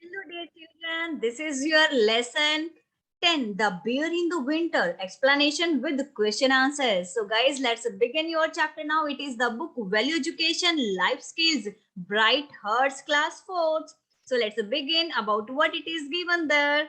Hello, dear children. This is your lesson 10, The Bear in the Winter. Explanation with question answers. So, guys, let's begin your chapter now. It is the book Value Education Life Skills, Bright Hearts, Class 4th. So, let's begin about what it is given there.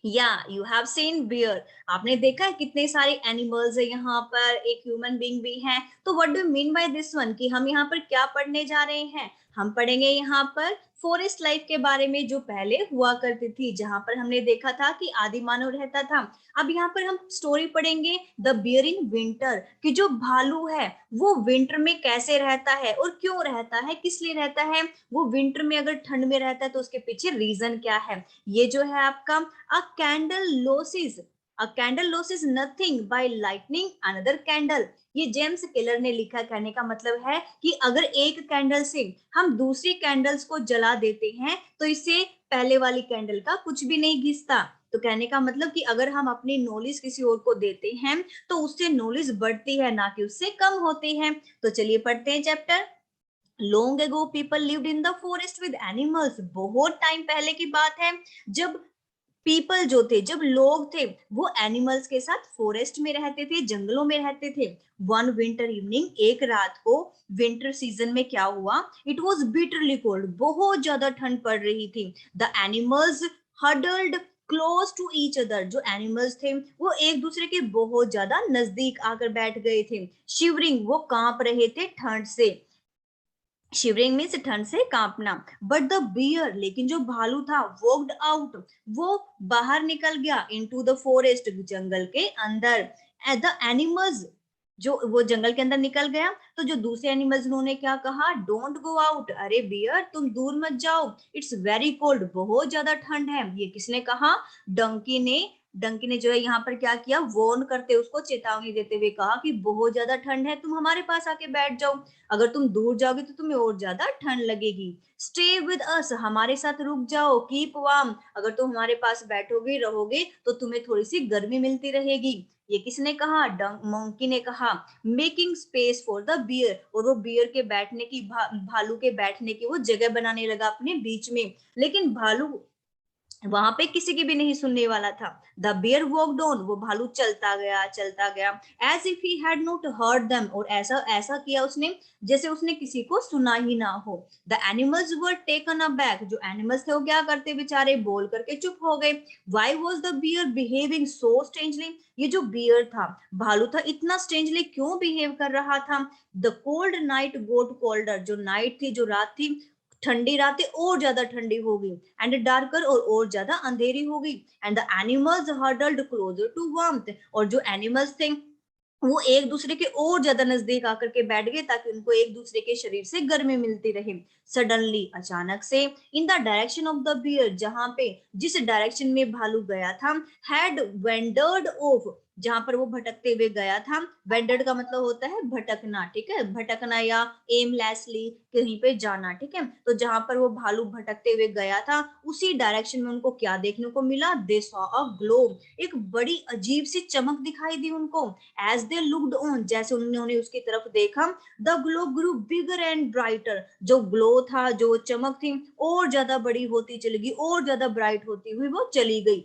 You have seen bear. आपने देखा है कितने सारे animals है यहाँ पर, एक human being भी है. तो what do mean by this one कि हम यहाँ पर क्या पढ़ने जा रहे हैं? हम पढ़ेंगे यहाँ पर फॉरेस्ट लाइफ के बारे में जो पहले हुआ करती थी, जहां पर हमने देखा था कि आदि मानव रहता था. अब यहाँ पर हम स्टोरी पढ़ेंगे द बियर इन विंटर, कि जो भालू है वो विंटर में कैसे रहता है और क्यों रहता है, किस लिए रहता है. वो विंटर में अगर ठंड में रहता है तो उसके पीछे रीजन क्या है. ये जो है आपका A candle loses. A candle loses nothing by lighting another candle. ये जेम्स केलर ने लिखा. कहने का मतलब है कि अगर एक कैंडल से हम दूसरी कैंडल्स को जला देते हैं तो इससे पहले वाली कैंडल का कुछ भी नहीं घिसता. तो कहने का मतलब कि अगर हम अपनी नॉलेज किसी और को देते हैं तो उससे नॉलेज बढ़ती है, ना कि उससे कम होती है. तो चलिए पढ़ते हैं chapter. Long ago people lived in the forest with animals. बहुत टाइम पहले की बात है जब पीपल जो थे, जब लोग थे, वो एनिमल्स के साथ फॉरेस्ट में रहते थे, जंगलों में रहते थे. वन विंटर इवनिंग, एक रात को विंटर सीजन में क्या हुआ, इट वॉज बिटरली कोल्ड, बहुत ज्यादा ठंड पड़ रही थी. The animals huddled close to each other. जो एनिमल्स थे वो एक दूसरे के बहुत ज्यादा नजदीक आकर बैठ गए थे. शिवरिंग, वो कांप रहे थे ठंड से. शिवरिंग मीन्स ठंड से कांपना. बट द बियर, लेकिन जो भालू था, वॉक्ड आउट, वो बाहर निकल गया इनटू द फॉरेस्ट, जंगल के अंदर. एट द एनिमल्स, जो वो जंगल के अंदर निकल गया तो जो दूसरे एनिमल्स उन्होंने क्या कहा, डोंट गो आउट. अरे बियर तुम दूर मत जाओ, इट्स वेरी कोल्ड, बहुत ज्यादा ठंड है. ये किसने कहा? डंकी ने. डंकी ने जो है यहाँ पर क्या किया, वॉर्न करते, उसको चेतावनी देते हुए कहा कि बहुत ज्यादा ठंड है, तुम हमारे पास आके बैठ जाओ. अगर तुम दूर जाओगे तो तुम्हें और ज्यादा ठंड लगेगी. स्टे विद अस, हमारे साथ रुक जाओ. कीप वार्म, अगर तुम हमारे पास बैठोगे रहोगे तो तुम्हें थोड़ी सी गर्मी मिलती रहेगी. ये किसने कहा? मंकी ने कहा. Making space for the bear, और वो बियर के बैठने की, भालू के बैठने की वो जगह बनाने लगा अपने बीच में. लेकिन भालू वहां पे किसी की भी नहीं सुनने वाला था. द बियर वॉक्ड ऑन, वो भालू चलता गया चलता गया. As if he had not heard them, और ऐसा ऐसा किया उसने जैसे उसने किसी को सुना ही ना हो. The animals were taken aback, जो एनिमल्स थे वो क्या करते बेचारे, बोल करके चुप हो गए. Why was the bear behaving so strangely, ये जो बियर था, भालू था, इतना स्ट्रेंजली क्यों बिहेव कर रहा था. The cold night got colder, जो नाइट थी, जो रात थी, ठंडी रातें और ज्यादा ठंडी हो गई. एंड डार्कर, और ज्यादा अंधेरी हो गई. And the animals huddled closer to warmth, और जो एनिमल्स थे वो एक दूसरे के और ज्यादा नजदीक आकर के बैठ गए ताकि उनको एक दूसरे के शरीर से गर्मी मिलती रहे. सडनली, अचानक से, in the direction of the bear, जहां पे, जिस डायरेक्शन में भालू गया था, हैड वेंडर्ड ऑफ, जहां पर वो भटकते हुए गया था. वेंडर्ड का मतलब होता है भटकना, ठीक है, भटकना या एमलेसली कहीं पे जाना, ठीक है. तो जहां पर वो भालू भटकते हुए गया था, उसी डायरेक्शन में उनको क्या देखने को मिला, दे सॉ अ ग्लो, एक बड़ी अजीब सी चमक दिखाई दी उनको. एज दे लुक्ड ऑन, जैसे उन्होंने उसकी तरफ देखा, the glow grew bigger and brighter, जो ग्लो था, जो चमक थी, और ज्यादा बड़ी होती चली गई, और ज्यादा ब्राइट होती हुई वो चली गई.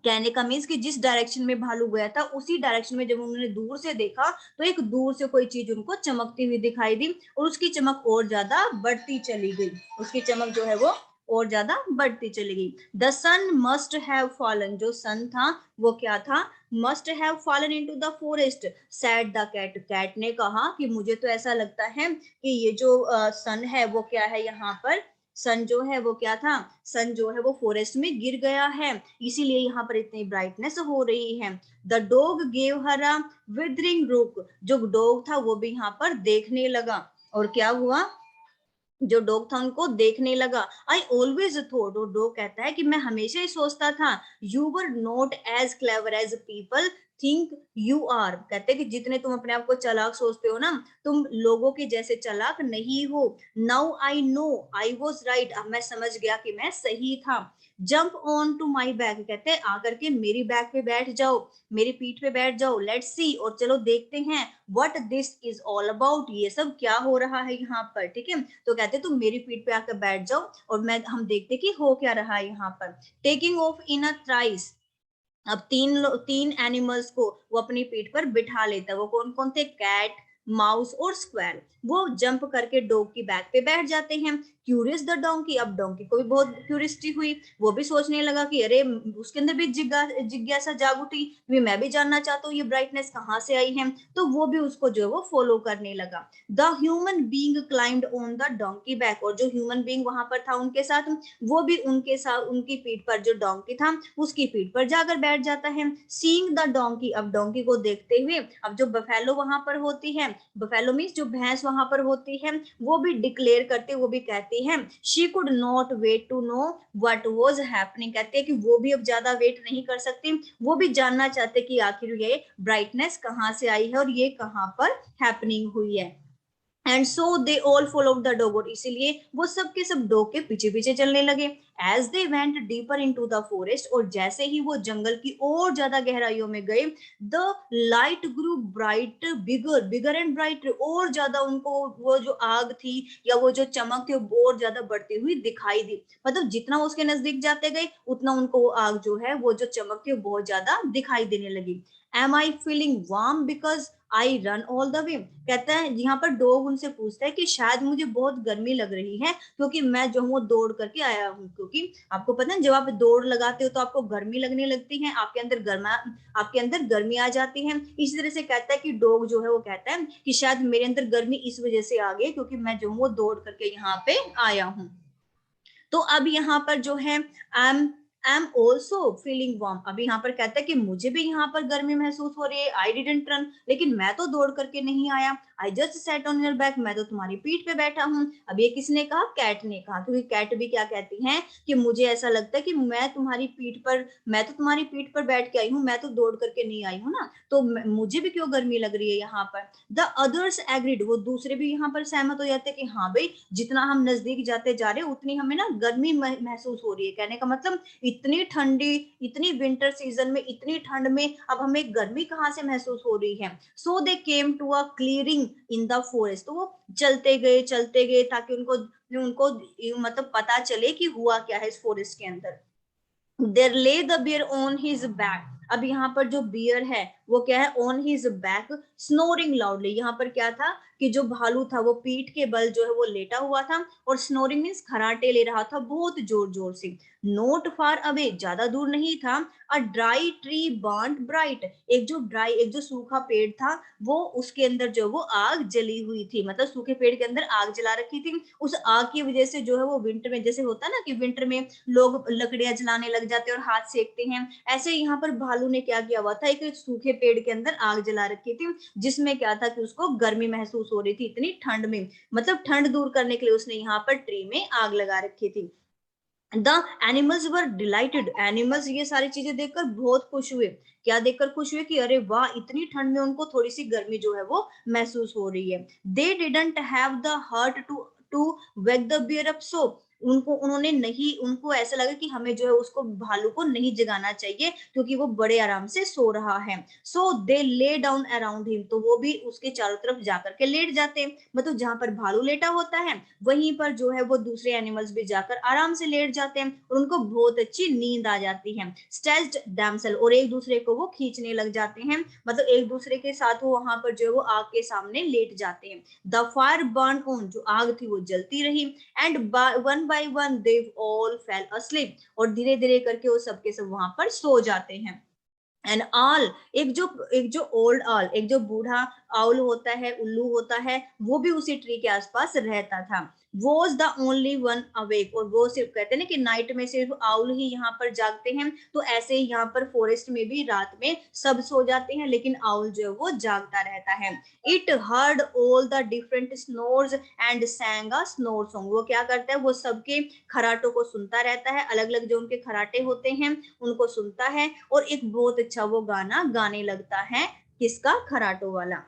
कहने का मीन्स कि जिस डायरेक्शन में भालू गया था उसी डायरेक्शन में जब उन्होंने दूर से देखा तो एक दूर से कोई चीज उनको चमकती हुई दिखाई दी, और उसकी चमक और ज्यादा बढ़ती चली गई. उसकी चमक जो है वो और ज्यादा बढ़ती चली गई. The sun must have fallen, जो सन था वो क्या था, must have fallen into the forest. Said the cat, cat ने कहा कि मुझे तो ऐसा लगता है कि ये जो सन है वो क्या है, यहाँ पर सन जो है वो क्या था, सन जो है वो फॉरेस्ट में गिर गया है, इसीलिए यहाँ पर इतनी ब्राइटनेस हो रही है. The dog gave her a withering look, जो डॉग था वो भी यहाँ पर देखने लगा. और क्या हुआ, जो डॉग था उनको देखने लगा. आई ऑलवेज थॉट, और डॉग कहता है कि मैं हमेशा ही सोचता था, you were not as clever as people think you are, कहते हैं कि जितने तुम अपने आप को चालाक सोचते हो ना, तुम लोगों के जैसे चालाक नहीं हो। Now I know I was right, अब मैं समझ गया कि मैं सही था। Jump on to my back, कहते हैं आकर के मेरी बैक पे बैठ जाओ, मेरी पीठ पे बैठ जाओ। लेट्स सी, और चलो देखते हैं what this is all about, ये सब क्या हो रहा है यहाँ पर। ठीक है, तो कहते तुम मेरी पीठ पे आकर बैठ जाओ और मैं हम देखते कि हो क्या रहा है यहाँ पर। Taking of in a thrice, अब तीन एनिमल्स को वो अपनी पीठ पर बिठा लेता है। वो कौन कौन थे? कैट, माउस और स्क्वायर। वो जंप करके डॉग की बैक पे बैठ जाते हैं। क्यूरियस द डोंकी, अब डोंकी को भी बहुत क्यूरियसिटी हुई, वो भी सोचने लगा कि अरे, उसके अंदर भी जिज्ञासा जाग उठी, मैं भी जानना चाहता हूँ ये ब्राइटनेस कहाँ से आई है। तो वो भी उसको जो है वो फॉलो करने लगा। The human being climbed on the donkey back, और जो ह्यूमन बींग वहां पर था उनके साथ, वो भी उनके साथ उनकी पीठ पर, जो डोंकी था उसकी पीठ पर जाकर बैठ जाता है। सीइंग द डोंकी, अब डोंकी को देखते हुए, अब जो बफेलो वहां पर होती है, बफेलो मीन्स जो भैंस वहां पर होती है, वो भी डिक्लेयर करते, वो भी कहती है, she could not wait to know what was happening, कहते हैं कि वो भी अब ज्यादा वेट नहीं कर सकती, वो भी जानना चाहते कि आखिर ये ब्राइटनेस कहाँ से आई है और ये कहाँ पर हैपनिंग हुई है। And so they all followed the dog, और इसीलिए वो सब के सब डॉग के पीछे पीछे चलने लगे। As they went deeper into the forest, और जैसे ही वो जंगल की और ज्यादा गहराइयों में गए, the light grew bright, bigger bigger and bright, और ज्यादा उनको वो जो आग थी या वो जो चमक थी वो और ज्यादा बढ़ती हुई दिखाई दी। मतलब जितना उसके नजदीक जाते गए उतना उनको वो आग जो है, वो जो चमक थी वो बहुत ज्यादा दिखाई देने लगी। Am I feeling warm because I run all the way, कहता है यहाँ पर डॉग उनसे पूछता है कि शायद मुझे बहुत गर्मी लग रही है क्योंकि मैं जो हूँ दौड़ करके आया हूँ। क्योंकि आपको पता है जब आप दौड़ लगाते हो तो आपको गर्मी लगने लगती है, आपके अंदर गर्मी आ जाती है। इसी तरह से कहता है कि डॉग जो है वो कहता है कि शायद मेरे अंदर गर्मी इस वजह से आ गई क्योंकि मैं जो हूँ वो दौड़ करके यहाँ पे आया हूँ। तो अब यहाँ पर जो है I am also feeling warm, अब यहाँ पर कहता है कि मुझे भी यहाँ पर गर्मी महसूस हो रही है। आई डिडंट रन, लेकिन मैं तो दौड़ करके नहीं आया। I just set on your back, मैं तो तुम्हारी पीठ पे बैठा हूँ। अब ये किसने कहा? कैट ने कहा, क्योंकि कैट भी क्या कहती है कि मुझे ऐसा लगता है कि मैं तो तुम्हारी पीठ पर बैठ के आई हूँ, मैं तो दौड़ करके नहीं आई हूँ ना, तो मुझे भी क्यों गर्मी लग रही है यहाँ पर। द अदर्स एग्रीड, वो दूसरे भी यहाँ पर सहमत हो जाते हैं कि हाँ भाई, जितना हम नजदीक जाते जा रहे हैं उतनी हमें ना गर्मी महसूस हो रही है। कहने का मतलब इतनी ठंडी, इतनी विंटर सीजन में इतनी ठंड में अब हमें गर्मी कहाँ से महसूस हो रही है। So they came to a clearing in the forest, तो वो चलते गए ताकि उनको उनको मतलब पता चले कि हुआ क्या है इस फॉरेस्ट के अंदर। There lay the bear on his back, अब यहाँ पर जो बियर है वो क्या है? On his back snoring loudly, यहाँ पर क्या था कि जो भालू था वो पीठ के बल जो है वो लेटा हुआ था और स्नोरिंग मीन्स खराटे ले रहा था बहुत जोर जोर से। नोट फार अवे, ज्यादा दूर नहीं था, अ ड्राई ट्री बर्न्ड ब्राइट, एक जो सूखा पेड़ था वो उसके अंदर जो वो आग जली हुई थी, मतलब सूखे पेड़ के अंदर आग जला रखी थी। उस आग की वजह से जो है वो विंटर में जैसे होता है ना कि विंटर में लोग लकड़ियां जलाने लग जाते हैं और हाथ सेकते हैं, ऐसे यहाँ पर भालू ने क्या किया हुआ था, एक सूखे पेड़ के अंदर आग जला रखी थी जिसमें क्या था कि उसको गर्मी महसूस हो रही थी इतनी ठंड में, मतलब ठंड दूर करने के लिए उसने यहाँ पर ट्री में आग लगा रखी थी। The animals were dilated, animals ये सारी चीजें देखकर बहुत खुश हुए। क्या देखकर खुश हुए? कि अरे वाह, इतनी ठंड में उनको थोड़ी सी गर्मी जो है वो महसूस हो रही है। They didn't have the heart to wake the bear up, so उन्होंने नहीं, उनको ऐसा लगा कि हमें जो है उसको भालू को नहीं जगाना चाहिए क्योंकि वो बड़े आराम से सो रहा है। सो दे ले डाउन अराउंड हिम, तो वो भी उसके चारों तरफ जाकर के लेट जाते हैं, मतलब जहां पर भालू लेटा होता है वहीं पर जो है वो दूसरे एनिमल्स भी जाकर आराम से लेट जाते हैं और उनको बहुत अच्छी नींद आ जाती है। स्ट्रेच्ड डैमसेल, और एक दूसरे को वो खींचने लग जाते हैं, मतलब एक दूसरे के साथ वो वहां पर जो है वो आग के सामने लेट जाते हैं। द फायर बर्न ऑन, जो आग थी वो जलती रही। And one by one they all fail asleep, और धीरे धीरे करके वो सबके सब वहां पर सो जाते हैं। एंड आल, एक जो ओल्ड आल, एक जो बूढ़ा आउल होता है, उल्लू होता है, वो भी उसी ट्री के आसपास रहता था। Was the only one awake, और वो सिर्फ कहते हैं ना कि नाइट में सिर्फ आउल ही यहाँ पर जागते हैं, तो ऐसे ही यहाँ पर फॉरेस्ट में भी रात में सब सो जाते हैं लेकिन आउल जो है वो जागता रहता है। It heard all the different snores and सैंग a snore song, वो क्या करता है, वो सबके खराटों को सुनता रहता है, अलग अलग जो उनके खराटे होते हैं उनको सुनता है और एक बहुत अच्छा वो गाना गाने लगता है, किसका, खराटों वाला।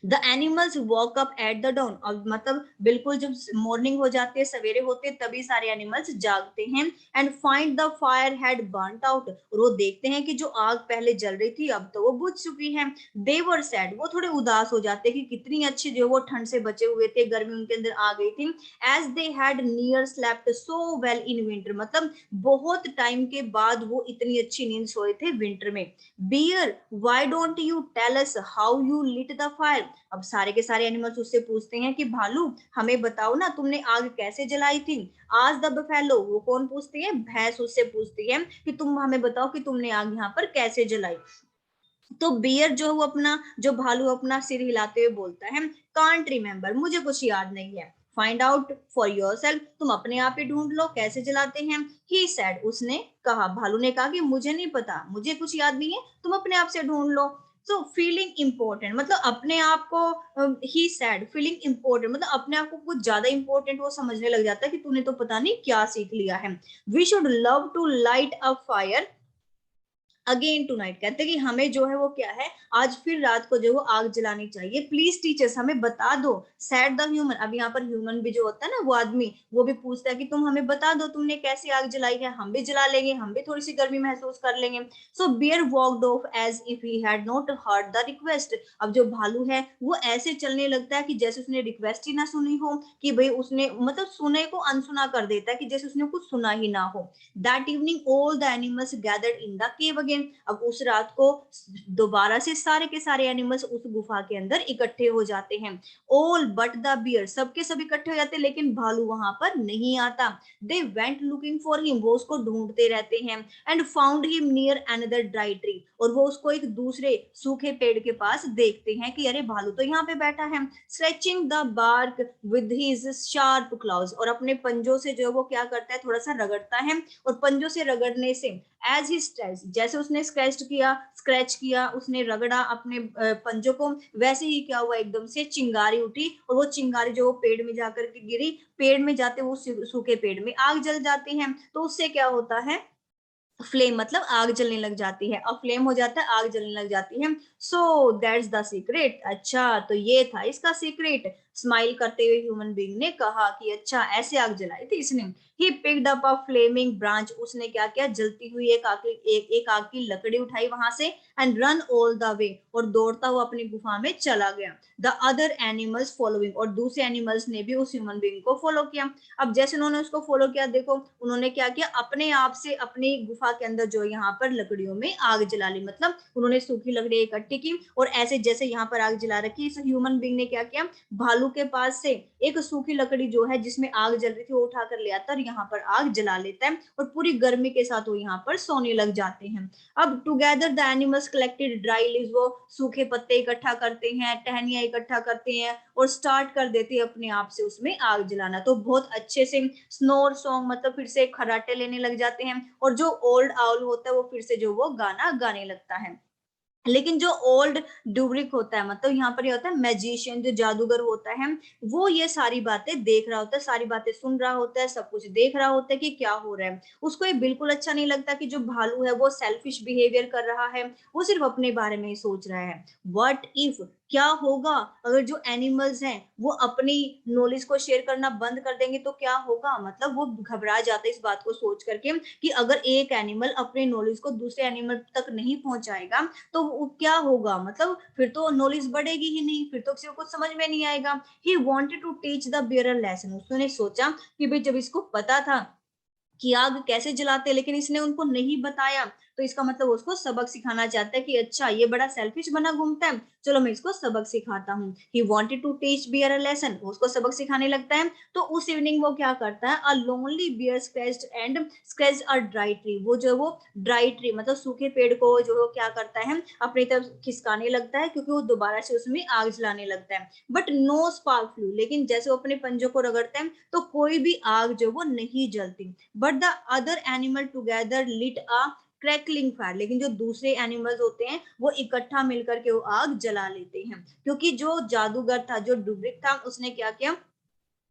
The animals walk up at the down, और मतलब बिल्कुल जब मॉर्निंग हो जाती है, सवेरे होते हैं, तभी सारे एनिमल्स जागते हैं। And find the fire had burnt out, और वो देखते हैं कि जो आग पहले जल रही थी अब तो वो बुझ चुकी है। दे वर सैड, वो थोड़े उदास हो जाते हैं कि कितनी अच्छी जो वो ठंड से बचे हुए थे, गर्मी उनके अंदर आ गई थी। As they had near slept so well in winter, मतलब बहुत टाइम के बाद वो इतनी अच्छी नींद सोए थे विंटर में। Bear why don't you tell us how you lit the fire, अब सारे के सारे एनिमल्स उससे पूछते हैं कि भालू हमें बताओ ना तुमने आग कैसे जलाई थी। आज द बफेलो, वो कौन पूछती है, भैंस उससे पूछती है कि तुम हमें बताओ कि तुमने आग यहाँ पर कैसे जलाई। तो बियर जो वो अपना, जो भालू अपना सिर हिलाते हुए बोलता है, कांट रिमेम्बर, मुझे कुछ याद नहीं है। फाइंड आउट फॉर योरसेल्फ, तुम अपने आप ही ढूंढ लो कैसे जलाते हैं। ही सेड, उसने कहा, भालू ने कहा कि मुझे नहीं पता, मुझे कुछ याद नहीं है, तुम अपने आप से ढूंढ लो। सो फीलिंग इंपॉर्टेंट, मतलब अपने आप को, ही सेड फीलिंग इंपॉर्टेंट, मतलब अपने आप को कुछ ज्यादा इंपॉर्टेंट वो समझने लग जाता है कि तूने तो पता नहीं क्या सीख लिया है। We should love to light a fire again tonight, कहते हैं कि हमें जो है वो क्या है, आज फिर रात को जो वो आग जलानी चाहिए। प्लीज टीचर्स, हमें बता दो। सैड द ह्यूमन, अब यहाँ पर ह्यूमन भी जो होता है ना, वो आदमी, वो भी पूछता है कि तुम हमें बता दो तुमने कैसे आग जलाई है, हम भी जला लेंगे, हम भी थोड़ी सी गर्मी महसूस कर लेंगे। So bear walked off as if he had not heard the request, अब जो भालू है वो ऐसे चलने लगता है कि जैसे उसने रिक्वेस्ट ही ना सुनी हो, कि भाई उसने मतलब सुने को अनसुना कर देता है, कि जैसे उसने कुछ सुना ही ना हो। That evening all the animals gathered in the cave again, अब उस रात को दोबारा से सारे के सारे एनिमल्स उस गुफा के अंदर इकट्ठे हो जाते हैं। ऑल बट द बियर, सबके सब इकट्ठे हो जाते हैं लेकिन भालू वहां पर नहीं आता। They went looking for him, वो उसको ढूंढते रहते हैं। And found him near another dry tree, और वो उसको एक दूसरे सूखे पेड़ के पास देखते हैं कि अरे भालू तो यहाँ पे बैठा है। Stretching the bark with his sharp claws, और अपने पंजों से जो वो क्या करता है, थोड़ा सा रगड़ता है, और पंजों से रगड़ने से एज ही स्ट्रेच, जैसे उसने स्क्रैच किया, उसने रगड़ा अपने पंजों को, वैसे ही क्या हुआ, एकदम से चिंगारी उठी, और वो चिंगारी जो पेड़ में जाकर के गिरी, पेड़ में जाते वो सूखे पेड़ में आग जल जाती है। तो उससे क्या होता है, फ्लेम, मतलब आग जलने लग जाती है, और फ्लेम हो जाता है, आग जलने लग जाती है। सो दैट्स द सीक्रेट, अच्छा तो ये था इसका सीक्रेट। स्माइल करते हुए ह्यूमन बीइंग ने कहा कि अच्छा ऐसे आग जलाई थी इसने। He picked up a Fleming branch, उसने क्या किया, जलती हुई एक आग की लकड़ी उठाई वहां से, एंड रन ऑल द वे, और दौड़ता हुआ अपनी गुफा में चला गया। द अदर एनिमल्स फॉलोइंग, और दूसरे एनिमल्स ने भी उस ह्यूमन बीइंग को फॉलो किया। अब जैसे उन्होंने उसको फॉलो किया, देखो उन्होंने क्या किया, अपने आप से अपनी गुफा के अंदर जो यहाँ पर लकड़ियों में आग जला ली, मतलब उन्होंने सूखी लकड़ी इकट्ठी की, और ऐसे जैसे यहाँ पर आग जला रखी, इस ह्यूमन बीइंग ने क्या किया, भालू के पास से एक सूखी लकड़ी जो है जिसमें आग जल रही थी वो उठा कर ले आता है, और यहाँ पर आग जला लेता है, और पूरी गर्मी के साथ वो यहाँ पर सोने लग जाते हैं। अब together the animals collected dry leaves, वो सूखे पत्ते इकट्ठा करते हैं, टहनियां इकट्ठा करते हैं, और स्टार्ट कर देते हैं अपने आप से उसमें आग जलाना। तो बहुत अच्छे से स्नोर सॉन्ग, मतलब फिर से खराटे लेने लग जाते हैं, और जो ओल्ड आउल होता है वो फिर से जो वो गाना गाने लगता है। लेकिन जो ओल्ड ड्यूरिक होता है, मतलब यहाँ पर ये होता है मैजिशियन, जो जादूगर होता है, वो ये सारी बातें देख रहा होता है, सारी बातें सुन रहा होता है, सब कुछ देख रहा होता है कि क्या हो रहा है। उसको ये बिल्कुल अच्छा नहीं लगता कि जो भालू है वो सेल्फिश बिहेवियर कर रहा है, वो सिर्फ अपने बारे में ही सोच रहा है। व्हाट इफ, क्या होगा अगर जो एनिमल्स हैं वो अपनी नॉलेज को शेयर करना बंद कर देंगे, तो क्या होगा, मतलब वो घबरा जाता है इस बात को सोच करके कि अगर एक एनिमल अपने नॉलेज को दूसरे एनिमल तक नहीं पहुंचाएगा तो क्या होगा, मतलब फिर तो नॉलेज बढ़ेगी ही नहीं, फिर तो किसी को कुछ समझ में नहीं आएगा। He wanted to teach the bear lesson, उसने सोचा कि भाई जब इसको पता था कि आग कैसे जलाते, लेकिन इसने उनको नहीं बताया, तो इसका मतलब उसको सबक सिखाना चाहता है कि अच्छा ये बड़ा सेल्फिश बना घूमता है, चलो मैं इसको सबक सिखाता हूँ। He wanted to teach bear a lesson, उसको सबक सिखाने लगता है। तो उस इवनिंग वो क्या करता है, a lonely bear scratched a dry tree, वो जो वो ड्राई ट्री मतलब सूखे पेड़ को जो वो क्या करता है अपनी तरफ खिसकाने लगता है, क्योंकि वो दोबारा से उसमें आग जलाने लगता है। बट नो स्पार्क फ्लू, लेकिन जैसे वो अपने पंजों को रगड़ता है तो कोई भी आग जो वो नहीं जलती। But the other animal together lit a crackling fire, लेकिन जो दूसरे एनिमल्स होते हैं वो इकट्ठा मिलकर के वो आग जला लेते हैं। क्योंकि जो जादूगर था, जो डुब्रिक था, उसने क्या किया,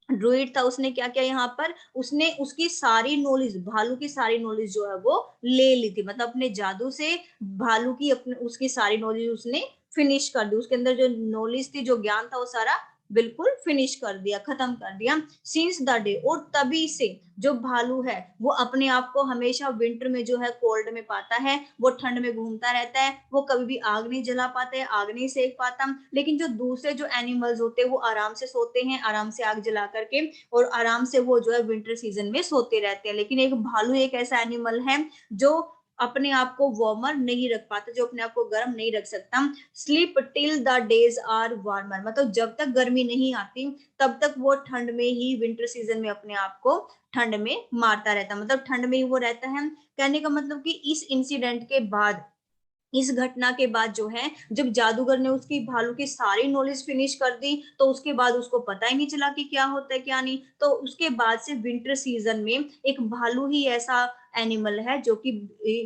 ड्रूइड था, उसने क्या किया यहाँ पर, उसने उसकी सारी नॉलेज, भालू की सारी नॉलेज जो है वो ले ली थी। मतलब अपने जादू से भालू की अपने उसकी सारी नॉलेज उसने फिनिश कर दी, उसके अंदर जो नॉलेज थी, जो ज्ञान था, वो सारा बिल्कुल फिनिश कर दिया, खत्म कर दिया। सिंस द डे, और तभी से जो भालू है वो अपने आप को हमेशा विंटर में जो है कोल्ड में पाता है, वो ठंड में घूमता रहता है, वो कभी भी आग नहीं जला पाते, आग नहीं सेक पाता। लेकिन जो दूसरे जो एनिमल्स होते हैं वो आराम से सोते हैं, आराम से आग जला करके, और आराम से वो जो है विंटर सीजन में सोते रहते हैं। लेकिन एक भालू एक ऐसा एनिमल है जो अपने आप को वार्मर नहीं रख पाता, जो अपने आप को गर्म नहीं रख सकता। Sleep till the days are warmer, मतलब जब तक गर्मी नहीं आती तब तक वो ठंड में ही, विंटर सीजन में अपने आप को ठंड में मारता रहता, मतलब ठंड में ही वो रहता है। कहने का मतलब कि इस इंसिडेंट के बाद, इस घटना के बाद जो है, जब जादूगर ने उसकी भालू की सारी नॉलेज फिनिश कर दी, तो उसके बाद उसको पता ही नहीं चला कि क्या होता है क्या नहीं। तो उसके बाद से विंटर सीजन में एक भालू ही ऐसा एनिमल है जो कि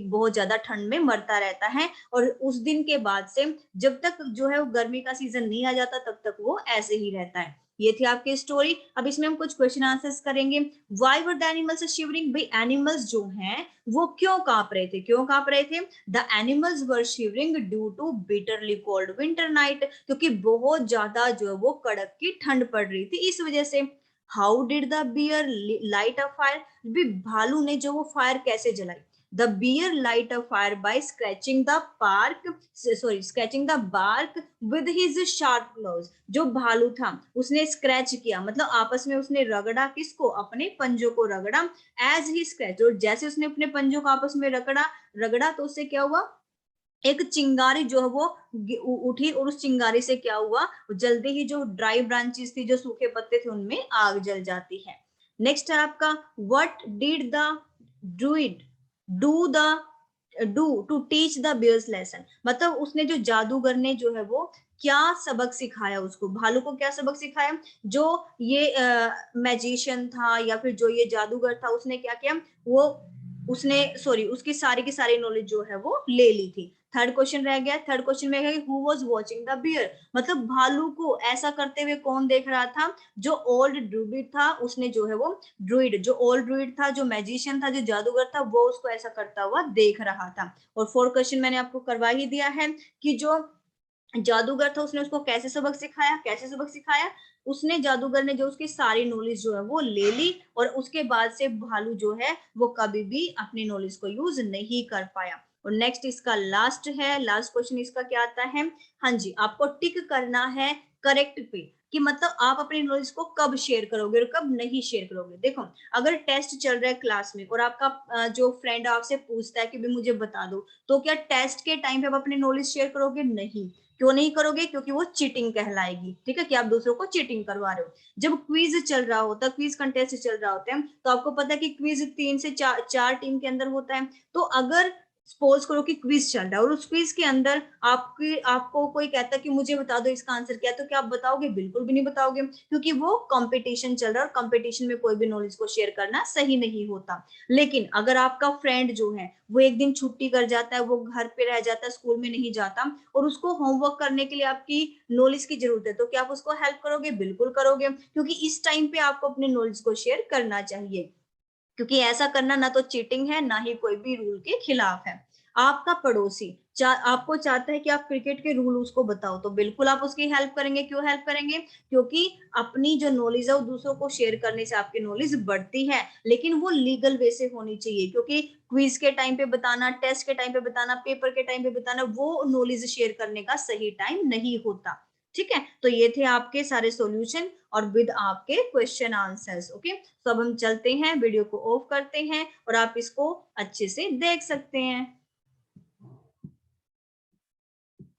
बहुत ज्यादा ठंड में मरता रहता है। और उस दिन के बाद से जब तक जो है वो गर्मी का सीजन नहीं आ जाता तब तक वो ऐसे ही रहता है। ये थी आपकी स्टोरी। अब इसमें हम कुछ क्वेश्चन आंसर्स करेंगे। Why were the animals shivering, भाई एनिमल्स जो हैं वो क्यों कांप रहे थे, क्यों कांप रहे थे। The animals were shivering due to bitterly cold winter night, क्योंकि बहुत ज्यादा जो है वो कड़क की ठंड पड़ रही थी, इस वजह से। How did the bear light a fire, भी भालू ने जो वो फायर कैसे जलाई। The bear light a fire by scratching the bark with his sharp claws, जो भालू था उसने स्क्रैच किया, मतलब आपस में उसने रगड़ा, किसको, अपने पंजों को रगड़ा। एज ही स्क्रैच, और जैसे उसने अपने पंजों को आपस में रगड़ा रगड़ा तो उससे क्या हुआ, एक चिंगारी जो है वो उठी, और उस चिंगारी से क्या हुआ, जल्दी ही जो ड्राई ब्रांचेस थी, जो सूखे पत्ते थे, उनमें आग जल जाती है। नेक्स्ट है आपका, what did the druid do the do to teach the bears lesson, मतलब उसने जो जादूगर ने जो है वो क्या सबक सिखाया उसको, भालू को क्या सबक सिखाया। जो ये मैजिशियन था या फिर जो ये जादूगर था, उसने क्या किया, वो उसने उसकी सारी की सारी नॉलेज जो है वो ले ली थी। थर्ड क्वेश्चन रह गया, थर्ड क्वेश्चन में है who was watching the bear, मतलब भालू को ऐसा करते हुए कौन देख रहा था, जो ओल्ड ड्रूइड था, उसने जो है वो ड्रूइड, जो ओल्ड ड्रूइड था, जो मैजिशियन था, जो जादूगर था, वो उसको ऐसा करता हुआ देख रहा था। और फोर्थ क्वेश्चन मैंने आपको करवा ही दिया है कि जो जादूगर था उसने उसको कैसे सबक सिखाया, कैसे सबक सिखाया, उसने जादूगर ने जो उसकी सारी नॉलेज जो है वो ले ली, और उसके बाद से भालू जो है वो कभी भी अपनी नॉलेज को यूज नहीं कर पाया। और नेक्स्ट इसका लास्ट है, लास्ट क्वेश्चन इसका क्या आता है, हाँ जी, आपको टिक करना है करेक्ट पे, कि मतलब आप अपनी नॉलेज को कब शेयर करोगे और कब नहीं शेयर करोगे। देखो, अगर टेस्ट चल रहा है क्लास में और आपका जो फ्रेंड आपसे पूछता है कि भी मुझे बता दो, तो क्या टेस्ट के टाइम पे आप अपनी नॉलेज शेयर करोगे, नहीं। क्यों नहीं करोगे, क्योंकि वो चीटिंग कहलाएगी, ठीक है, कि आप दूसरों को चीटिंग करवा रहे हो। जब क्विज चल रहा होता है, क्विज कंटेस्ट चल रहा होता है, तो आपको पता है कि क्विज 3 से 4 टीम के अंदर होता है। तो अगर सपोज करो कि क्विज चल रहा है और उस क्विज के अंदर आपको कोई कहता है कि मुझे बता दो इसका आंसर क्या है, तो क्या आप बताओगे, बिल्कुल भी नहीं बताओगे, क्योंकि वो कंपटीशन चल रहा है और कंपटीशन में कोई भी नॉलेज को शेयर करना सही नहीं होता। लेकिन अगर आपका फ्रेंड जो है वो एक दिन छुट्टी कर जाता है, वो घर पे रह जाता है, स्कूल में नहीं जाता, और उसको होमवर्क करने के लिए आपकी नॉलेज की जरूरत है, तो क्या आप उसको हेल्प करोगे, बिल्कुल करोगे, क्योंकि इस टाइम पे आपको अपने नॉलेज को शेयर करना चाहिए, क्योंकि ऐसा करना ना तो चीटिंग है, ना ही कोई भी रूल के खिलाफ है। आपका पड़ोसी आपको चाहता है कि आप क्रिकेट के रूल उसको बताओ, तो बिल्कुल आप उसकी हेल्प करेंगे। क्यों हेल्प करेंगे, क्योंकि अपनी जो नॉलेज है वो दूसरों को शेयर करने से आपकी नॉलेज बढ़ती है, लेकिन वो लीगल वे से होनी चाहिए, क्योंकि क्विज के टाइम पे बताना, टेस्ट के टाइम पे बताना, पेपर के टाइम पे बताना, वो नॉलेज शेयर करने का सही टाइम नहीं होता। ठीक है, तो ये थे आपके सारे सॉल्यूशन और विद आपके क्वेश्चन आंसर्स। ओके, तो अब हम चलते हैं, वीडियो को ऑफ करते हैं और आप इसको अच्छे से देख सकते हैं।